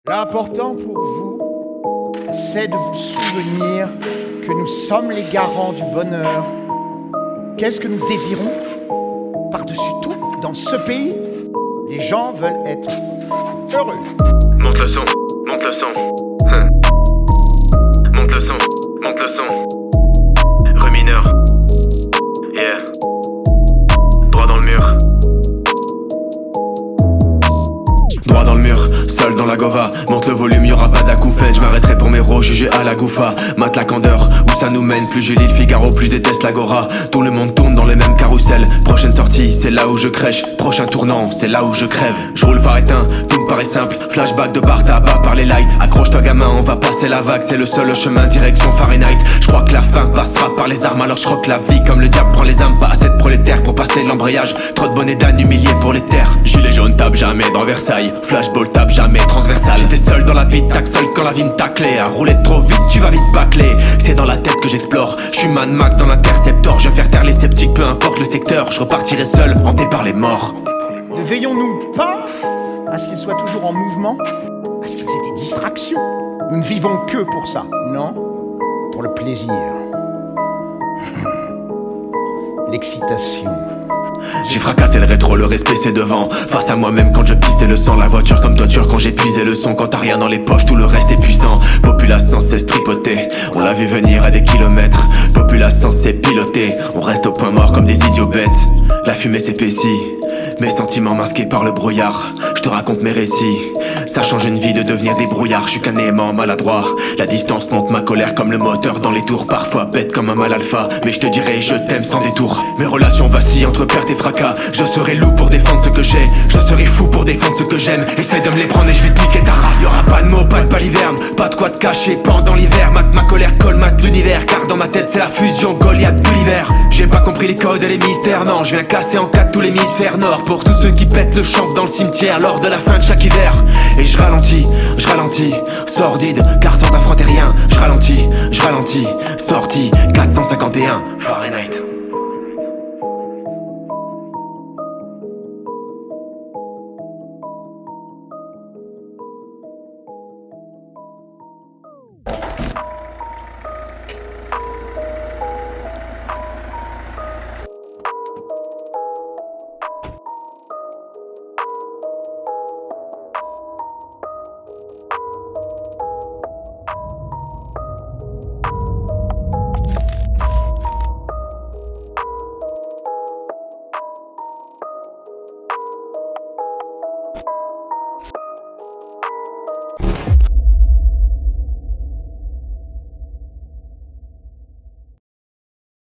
L'important pour vous, c'est de vous souvenir que nous sommes les garants du bonheur. Qu'est-ce que nous désirons? Par-dessus tout, dans ce pays, les gens veulent être heureux. Monte le son, monte le son. Monte le son, monte le son. Re mineur. Yeah. Droit dans le mur. Droit dans le mur, seul dans la gova. Monte le volume, y'aura pas d'acouphène. J'm'arrêterai pour mes ros, jugé à la goufa. Mate la candeur, où ça nous mène. Plus je lis le Figaro, plus je déteste l'agora. Tout le monde tourne dans les mêmes carousels. Prochaine sortie, c'est là où je crèche. Prochain tournant, c'est là où je crève. J'roule phare éteint, tout me paraît simple. Flashback de bar tabac par les lights. Accroche-toi gamin, on va passer la vague. C'est le seul chemin, direction Fahrenheit. J'crois que la fin passera par les armes. Alors j'croque la vie comme le diable prend les âmes. Pas assez de prolétaires pour passer l'embrayage. Trop de bonnets d'âne humiliés pour les terres. Gilet jaune tape jamais dans Versailles. Flashball tape jamais transversal. J'étais seul dans la bite, tac seul quand la vie me taclait. À rouler trop vite, tu vas vite bâcler. C'est dans la tête que j'explore. J'suis Mad Max dans l'interceptor. Je vais faire taire les sceptiques, peu importe le secteur. Je repartirai seul, hanté par les morts. Ne veillons-nous pas à ce qu'ils soient toujours en mouvement, à ce qu'ils aient des distractions? Nous ne vivons que pour ça, non? Pour le plaisir. L'excitation. J'ai fracassé le rétro, le respect c'est devant. Face à moi-même quand je pissais le sang. La voiture comme toiture quand j'ai puisé le son. Quand t'as rien dans les poches, tout le reste est puissant. Populace sans cesse tripotée, on l'a vu venir à des kilomètres. Populace sans cesse pilotée, on reste au point mort comme des idiots bêtes. La fumée s'épaissit, mes sentiments masqués par le brouillard. Je te raconte mes récits, ça change une vie de devenir des brouillards. Je suis qu'un aimant maladroit, la distance monte ma colère comme le moteur dans les tours. Parfois bête comme un mal alpha, mais je te dirai je t'aime sans détour. Mes relations vacillent entre perte et fracas. Je serai loup pour défendre ce que j'ai, je serai fou pour défendre ce que j'aime. Essaye de me les prendre et je vais te niquer ta race. Y'aura pas de mots, pas de baliverne, pas de quoi te cacher pendant l'hiver. Mate ma colère, colmate l'univers, car dans ma tête c'est la fusion Goliath Gulliver. J'ai pas compris les codes et les mystères, non, je viens casser en quatre tout l'hémisphère nord. Pour tous ceux qui pètent le champ dans le cimetière lors de la fin de chaque hiver. Et je ralentis, sordide, car sans affronter rien. Je ralentis, sorti, 451 Fahrenheit.